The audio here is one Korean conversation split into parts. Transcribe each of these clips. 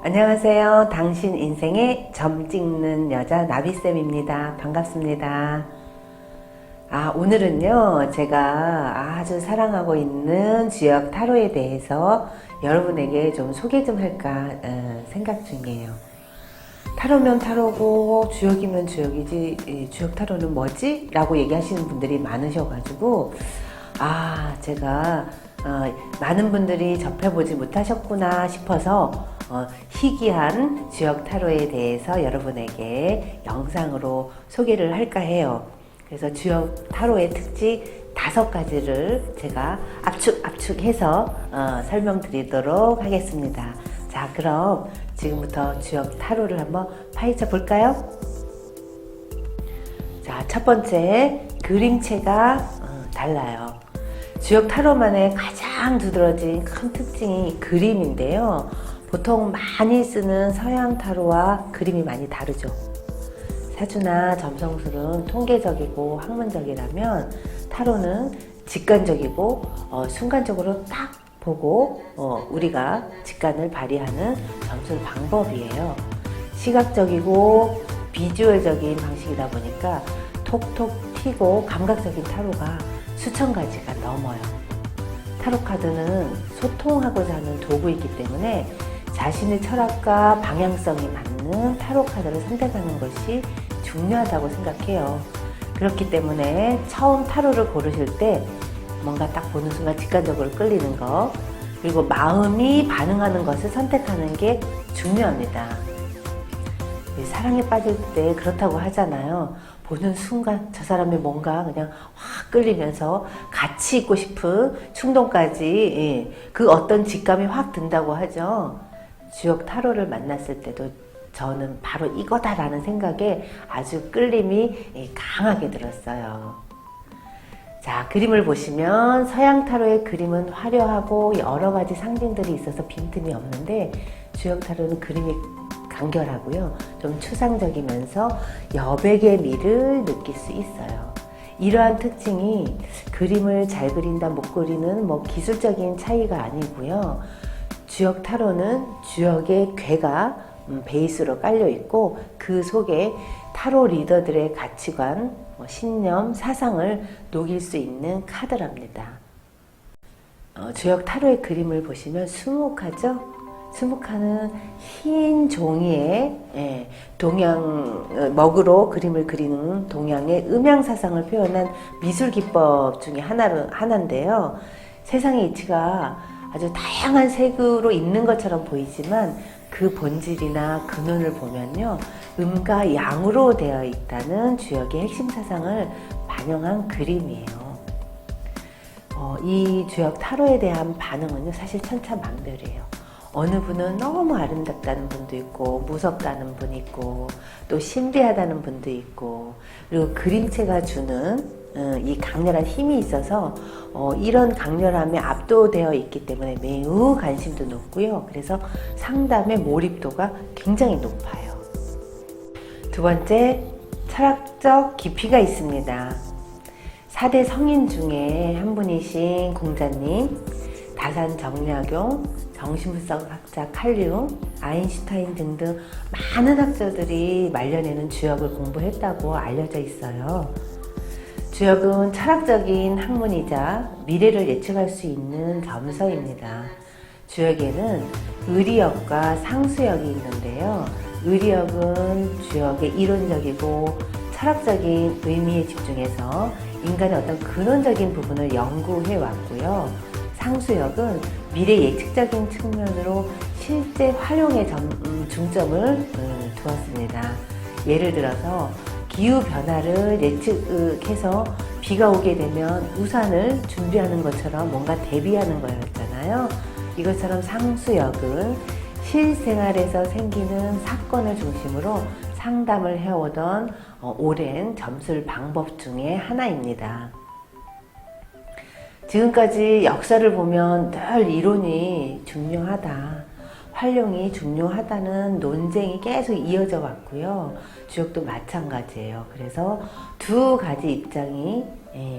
안녕하세요. 당신 인생의 점 찍는 여자 나비쌤입니다. 반갑습니다. 오늘은요, 제가 아주 사랑하고 있는 주역 타로에 대해서 여러분에게 좀 소개 좀 할까 생각 중이에요. 타로면 타로고 주역이면 주역이지 주역 타로는 뭐지? 라고 얘기하시는 분들이 많으셔가지고 제가 많은 분들이 접해보지 못하셨구나 싶어서 희귀한 주역 타로에 대해서 여러분에게 영상으로 소개를 할까 해요. 그래서 주역 타로의 특징 5가지를 제가 압축해서 설명드리도록 하겠습니다. 자, 그럼 지금부터 주역 타로를 한번 파헤쳐 볼까요? 자, 첫 번째, 그림체가 달라요. 주역 타로만의 가장 두드러진 큰 특징이 그림인데요. 보통 많이 쓰는 서양 타로와 그림이 많이 다르죠. 사주나 점성술은 통계적이고 학문적이라면 타로는 직관적이고 순간적으로 딱 보고 우리가 직관을 발휘하는 점술 방법이에요. 시각적이고 비주얼적인 방식이다 보니까 톡톡 튀고 감각적인 타로가 수천 가지가 넘어요. 타로 카드는 소통하고자 하는 도구이기 때문에 자신의 철학과 방향성이 맞는 타로 카드를 선택하는 것이 중요하다고 생각해요. 그렇기 때문에 처음 타로를 고르실 때 뭔가 딱 보는 순간 직관적으로 끌리는 거, 그리고 마음이 반응하는 것을 선택하는 게 중요합니다. 사랑에 빠질 때 그렇다고 하잖아요. 보는 순간 저 사람이 뭔가 그냥 확 끌리면서 같이 있고 싶은 충동까지, 그 어떤 직감이 확 든다고 하죠. 주역 타로를 만났을 때도 저는 바로 이거다라는 생각에 아주 끌림이 강하게 들었어요. 자, 그림을 보시면 서양 타로의 그림은 화려하고 여러 가지 상징들이 있어서 빈틈이 없는데 주역 타로는 그림이 간결하고요. 좀 추상적이면서 여백의 미를 느낄 수 있어요. 이러한 특징이 그림을 잘 그린다 못 그리는 기술적인 차이가 아니고요. 주역 타로는 주역의 괴가 베이스로 깔려 있고 그 속에 타로 리더들의 가치관, 신념, 사상을 녹일 수 있는 카드랍니다. 주역 타로의 그림을 보시면 수묵화죠? 수묵화는 흰 종이에 먹으로 그림을 그리는 동양의 음양사상을 표현한 미술기법 중에 하나인데요. 세상의 이치가 아주 다양한 색으로 있는 것처럼 보이지만 그 본질이나 근원을 보면요, 음과 양으로 되어 있다는 주역의 핵심 사상을 반영한 그림이에요. 이 주역 타로에 대한 반응은요, 사실 천차만별이에요. 어느 분은 너무 아름답다는 분도 있고 무섭다는 분이 있고 또 신비하다는 분도 있고, 그리고 그림체가 주는 이 강렬한 힘이 있어서 이런 강렬함에 압도되어 있기 때문에 매우 관심도 높고요. 그래서 상담의 몰입도가 굉장히 높아요. 두 번째, 철학적 깊이가 있습니다. 4대 성인 중에 한 분이신 공자님, 다산 정약용, 정신분석 학자 칼융, 아인슈타인 등등 많은 학자들이 말년에는 주역을 공부했다고 알려져 있어요. 주역은 철학적인 학문이자 미래를 예측할 수 있는 점서입니다. 주역에는 의리역과 상수역이 있는데요. 의리역은 주역의 이론적이고 철학적인 의미에 집중해서 인간의 어떤 근원적인 부분을 연구해 왔고요. 상수역은 미래 예측적인 측면으로 실제 활용에 중점을 두었습니다. 예를 들어서 기후변화를 예측해서 비가 오게 되면 우산을 준비하는 것처럼 뭔가 대비하는 거였잖아요. 이것처럼 상수역은 실생활에서 생기는 사건을 중심으로 상담을 해오던 오랜 점술 방법 중에 하나입니다. 지금까지 역사를 보면 늘 이론이 중요하다, 활용이 중요하다는 논쟁이 계속 이어져 왔고요. 주역도 마찬가지예요. 그래서 두 가지 입장이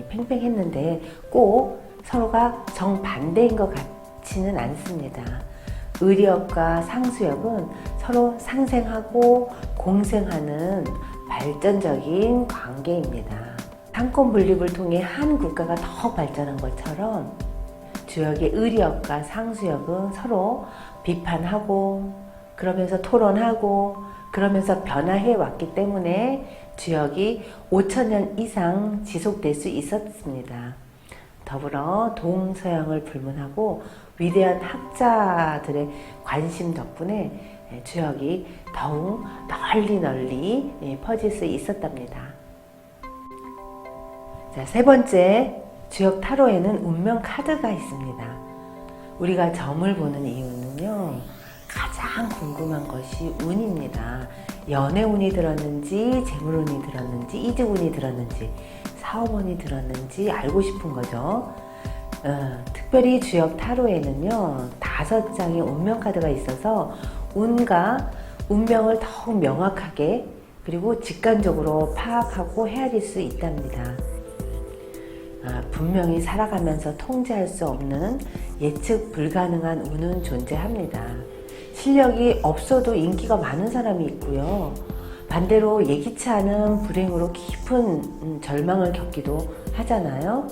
팽팽했는데 꼭 서로가 정반대인 것 같지는 않습니다. 의리역과 상수역은 서로 상생하고 공생하는 발전적인 관계입니다. 상권 분립을 통해 한 국가가 더 발전한 것처럼 주역의 의리역과 상수역은 서로 비판하고 그러면서 토론하고 그러면서 변화해 왔기 때문에 주역이 5,000년 이상 지속될 수 있었습니다. 더불어 동서양을 불문하고 위대한 학자들의 관심 덕분에 주역이 더욱 널리 퍼질 수 있었답니다. 자, 세 번째, 주역 타로에는 운명 카드가 있습니다. 우리가 점을 보는 이유는요, 가장 궁금한 것이 운입니다. 연애운이 들었는지, 재물운이 들었는지, 이직운이 들었는지, 사업운이 들었는지 알고 싶은 거죠. 특별히 주역 타로에는요, 5장의 운명 카드가 있어서 운과 운명을 더욱 명확하게 그리고 직관적으로 파악하고 헤아릴 수 있답니다. 분명히 살아가면서 통제할 수 없는 예측 불가능한 운은 존재합니다. 실력이 없어도 인기가 많은 사람이 있고요. 반대로 예기치 않은 불행으로 깊은 절망을 겪기도 하잖아요.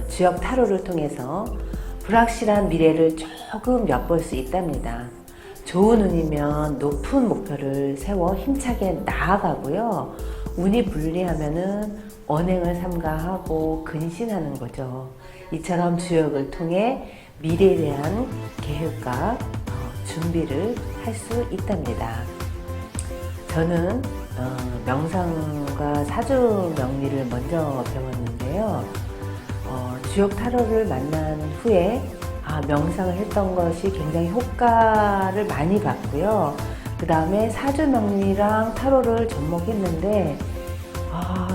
주역 타로를 통해서 불확실한 미래를 조금 엿볼 수 있답니다. 좋은 운이면 높은 목표를 세워 힘차게 나아가고요. 운이 불리하면은 언행을 삼가하고 근신하는 거죠. 이처럼 주역을 통해 미래에 대한 계획과 준비를 할 수 있답니다. 저는 명상과 사주 명리를 먼저 배웠는데요. 주역 타로를 만난 후에 명상을 했던 것이 굉장히 효과를 많이 봤고요. 그 다음에 사주 명리랑 타로를 접목했는데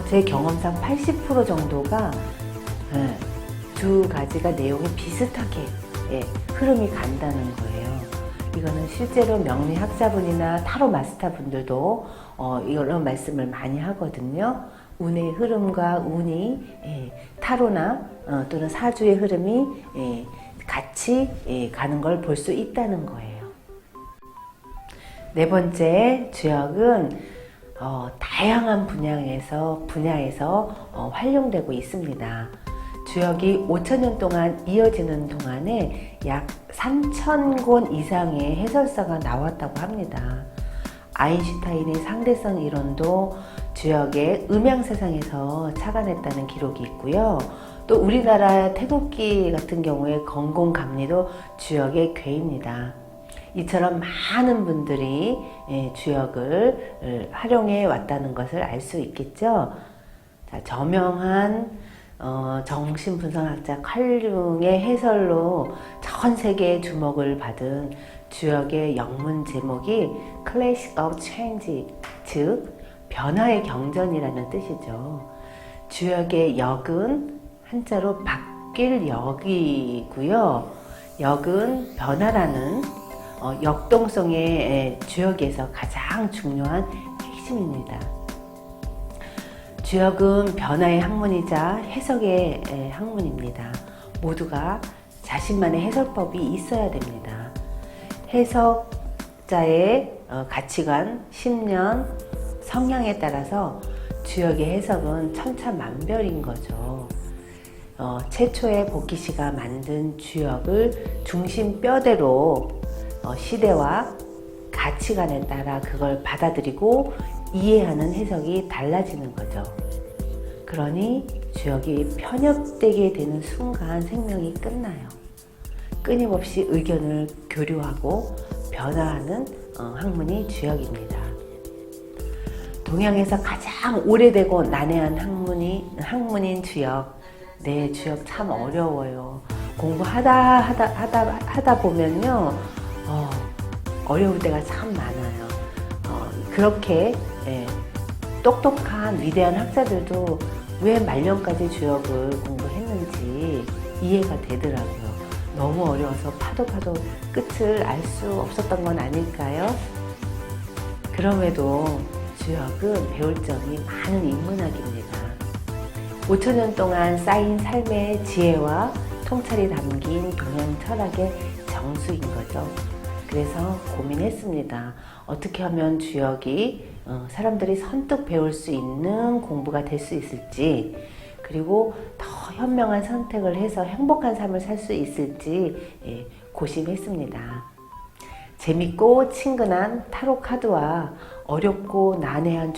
제 경험상 80% 정도가 두 가지가 내용이 비슷하게 흐름이 간다는 거예요. 이거는 실제로 명리학자분이나 타로 마스터분들도 이런 말씀을 많이 하거든요. 운의 흐름과 운이 타로나 또는 사주의 흐름이 같이 가는 걸 볼 수 있다는 거예요. 네 번째, 주역은 다양한 분야에서 활용되고 있습니다. 주역이 5,000년 동안 이어지는 동안에 약 3,000권 이상의 해설서가 나왔다고 합니다. 아인슈타인의 상대성 이론도 주역의 음양 세상에서 착안했다는 기록이 있고요. 또 우리나라 태극기 같은 경우에 건공감리도 주역의 괴입니다. 이처럼 많은 분들이 주역을 활용해 왔다는 것을 알 수 있겠죠. 자, 저명한 정신분석학자 칼 융의 해설로 전 세계의 주목을 받은 주역의 영문 제목이 Clash of Change, 즉 변화의 경전이라는 뜻이죠. 주역의 역은 한자로 바뀔 역이고요. 역은 변화라는 역동성의 주역에서 가장 중요한 핵심입니다. 주역은 변화의 학문이자 해석의 학문입니다. 모두가 자신만의 해석법이 있어야 됩니다. 해석자의 가치관, 신념, 성향에 따라서 주역의 해석은 천차만별인 거죠. 최초의 보키씨가 만든 주역을 중심 뼈대로 시대와 가치관에 따라 그걸 받아들이고 이해하는 해석이 달라지는 거죠. 그러니 주역이 편협되게 되는 순간 생명이 끝나요. 끊임없이 의견을 교류하고 변화하는 학문이 주역입니다. 동양에서 가장 오래되고 난해한 학문인 주역. 네, 주역 참 어려워요. 공부하다 보면요, 어려울 때가 참 많아요. 그렇게 똑똑한 위대한 학자들도 왜 말년까지 주역을 공부했는지 이해가 되더라고요. 너무 어려워서 파도 끝을 알 수 없었던 건 아닐까요? 그럼에도 주역은 배울 점이 많은 인문학입니다. 5,000년 동안 쌓인 삶의 지혜와 통찰이 담긴 동양 철학의 정수인 거죠. 그래서 고민했습니다. 어떻게 하면 주역이 사람들이 선뜻 배울 수 있는 공부가 될 수 있을지, 그리고 더 현명한 선택을 해서 행복한 삶을 살 수 있을지 고심했습니다. 재밌고 친근한 타로 카드와 어렵고 난해한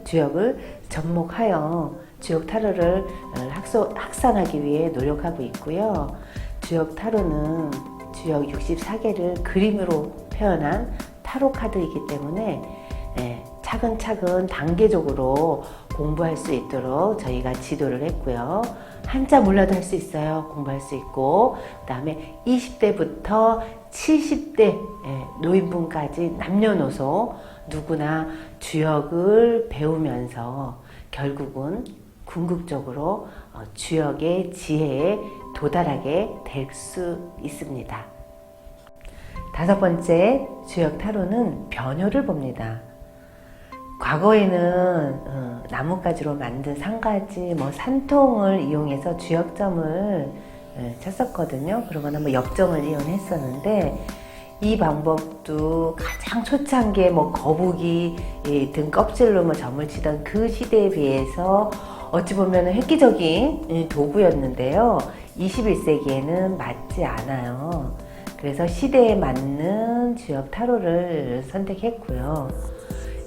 주역을 접목하여 주역 타로를 확산하기 위해 노력하고 있고요. 주역 타로는 주역 64개를 그림으로 표현한 타로 카드이기 때문에 차근차근 단계적으로 공부할 수 있도록 저희가 지도를 했고요. 한자 몰라도 할 수 있어요. 공부할 수 있고, 그 다음에 20대부터 70대 노인분까지 남녀노소 누구나 주역을 배우면서 결국은 궁극적으로 주역의 지혜에 도달하게 될 수 있습니다. 5번째 주역 타로는 변효를 봅니다. 과거에는 나뭇가지로 만든 상가지, 산통을 이용해서 주역점을 쳤었거든요. 그러거나 역점을 이용했었는데, 이 방법도 가장 초창기에 거북이 등 껍질로 점을 치던 그 시대에 비해서 어찌 보면 획기적인 도구였는데요. 21세기에는 맞지 않아요. 그래서 시대에 맞는 주역 타로를 선택했고요.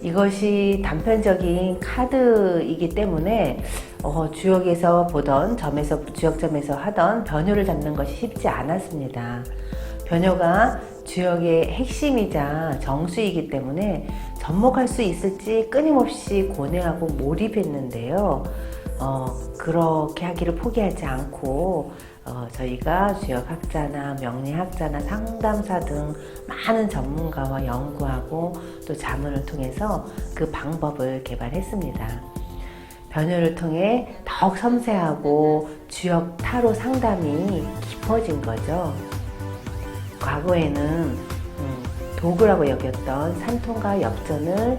이것이 단편적인 카드이기 때문에 주역에서 보던 주역점에서 하던 변효를 잡는 것이 쉽지 않았습니다. 변효가 주역의 핵심이자 정수이기 때문에 접목할 수 있을지 끊임없이 고뇌하고 몰입했는데요. 그렇게 하기를 포기하지 않고 저희가 주역학자나 명리학자나 상담사 등 많은 전문가와 연구하고 또 자문을 통해서 그 방법을 개발했습니다. 변효를 통해 더욱 섬세하고 주역 타로 상담이 깊어진 거죠. 과거에는 도구라고 여겼던 산통과 역전을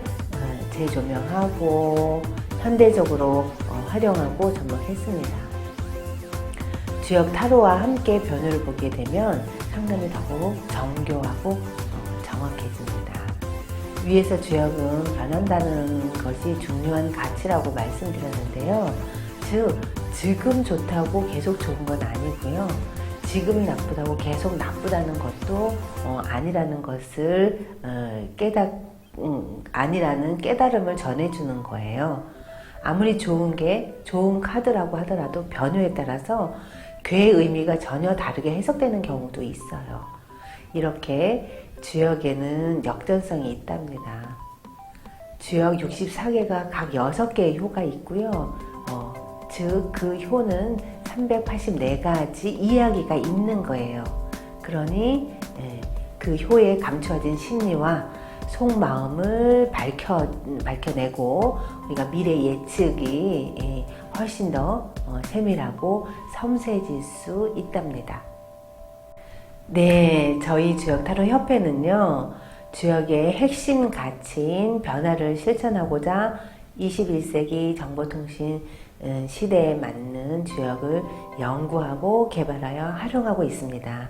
재조명하고 현대적으로 활용하고 접목했습니다. 주역 타로와 함께 변효를 보게 되면 상담이 더욱 정교하고 정확해집니다. 위에서 주역은 변한다는 것이 중요한 가치라고 말씀드렸는데요. 즉, 지금 좋다고 계속 좋은 건 아니고요. 지금이 나쁘다고 계속 나쁘다는 것도 아니라는 것을 아니라는 깨달음을 전해주는 거예요. 아무리 좋은 카드라고 하더라도 변효에 따라서 괴의 의미가 전혀 다르게 해석되는 경우도 있어요. 이렇게 주역에는 역전성이 있답니다. 주역 64개가 각 6개의 효가 있고요. 즉, 그 효는 384가지 이야기가 있는 거예요. 그러니 그 효에 감추어진 심리와 속마음을 밝혀내고 우리가 미래 예측이 훨씬 더 세밀하고 섬세해질 수 있답니다. 네, 저희 주역타로 협회는요, 주역의 핵심 가치인 변화를 실천하고자 21세기 정보통신 시대에 맞는 주역을 연구하고 개발하여 활용하고 있습니다.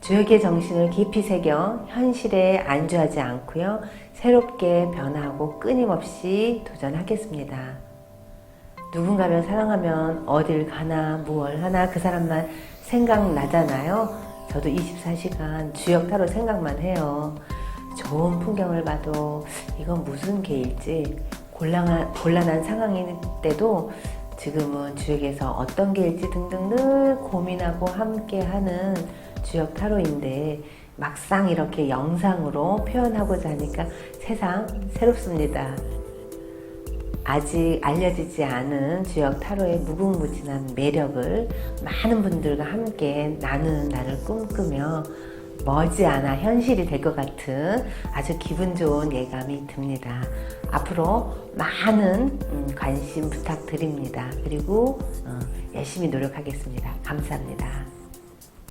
주역의 정신을 깊이 새겨 현실에 안주하지 않고요, 새롭게 변화하고 끊임없이 도전하겠습니다. 누군가를 사랑하면 어딜 가나 무얼 하나 그 사람만 생각나잖아요. 저도 24시간 주역 타로 생각만 해요. 좋은 풍경을 봐도 이건 무슨 개일지, 곤란한 상황일 때도 지금은 주역에서 어떤 개일지 등등 늘 고민하고 함께하는 주역 타로인데, 막상 이렇게 영상으로 표현하고자 하니까 세상 새롭습니다. 아직 알려지지 않은 주역 타로의 무궁무진한 매력을 많은 분들과 함께 나누는 날을 꿈꾸며 머지않아 현실이 될 것 같은 아주 기분 좋은 예감이 듭니다. 앞으로 많은 관심 부탁드립니다. 그리고 열심히 노력하겠습니다. 감사합니다.